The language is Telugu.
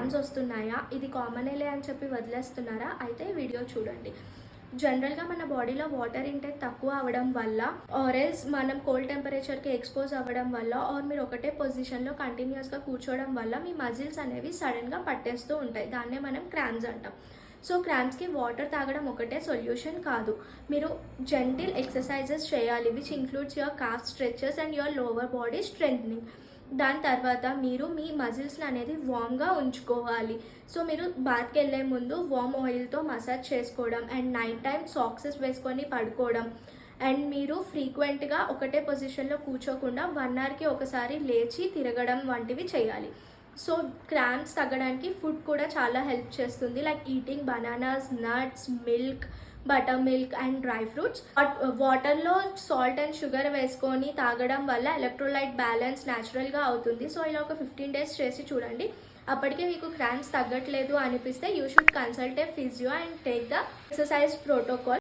క్రామ్స్ వస్తున్నాయా, ఇది కామనేలే అని చెప్పి వదిలేస్తున్నారా, అయితే వీడియో చూడండి. జనరల్గా మన బాడీలో వాటర్ ఇంటేక్ తక్కువ అవ్వడం వల్ల, ఆరెల్స్ మనం కోల్డ్ టెంపరేచర్కి ఎక్స్పోజ్ అవ్వడం వల్ల, ఆర్ మీరు ఒకటే పొజిషన్లో కంటిన్యూస్గా కూర్చోవడం వల్ల మీ మజిల్స్ అనేవి సడన్గా పట్టేస్తూ ఉంటాయి. దాన్నే మనం క్రామ్స్ అంటాం. సో క్రామ్స్కి వాటర్ తాగడం ఒకటే సొల్యూషన్ కాదు. మీరు జెంటిల్ ఎక్సర్సైజెస్ చేయాలి, which includes your calf stretches and your lower body strengthening. దాని తర్వాత మీరు మీ మజిల్స్ని అనేది వామ్గా ఉంచుకోవాలి. సో మీరు బాత్కి వెళ్ళే ముందు వామ్ ఆయిల్తో మసాజ్ చేసుకోవడం, అండ్ నైట్ టైం సాక్సెస్ వేసుకొని పడుకోవడం, అండ్ మీరు ఫ్రీక్వెంట్గా ఒకటే పొజిషన్లో కూర్చోకుండా 1 అవర్కి ఒకసారి లేచి తిరగడం వంటివి చేయాలి. సో క్రామ్స్ తగ్గడానికి ఫుడ్ కూడా చాలా హెల్ప్ చేస్తుంది, like eating bananas, nuts, milk, butter milk and dry fruits. వాటర్లో సాల్ట్ అండ్ షుగర్ వేసుకొని తాగడం వల్ల ఎలక్ట్రోలైట్ బ్యాలెన్స్ న్యాచురల్గా అవుతుంది. సో ఇలా ఒక 15 days చేసి చూడండి. అప్పటికే మీకు క్రామ్స్ తగ్గట్లేదు అనిపిస్తే you should consult a physio and take the exercise protocol.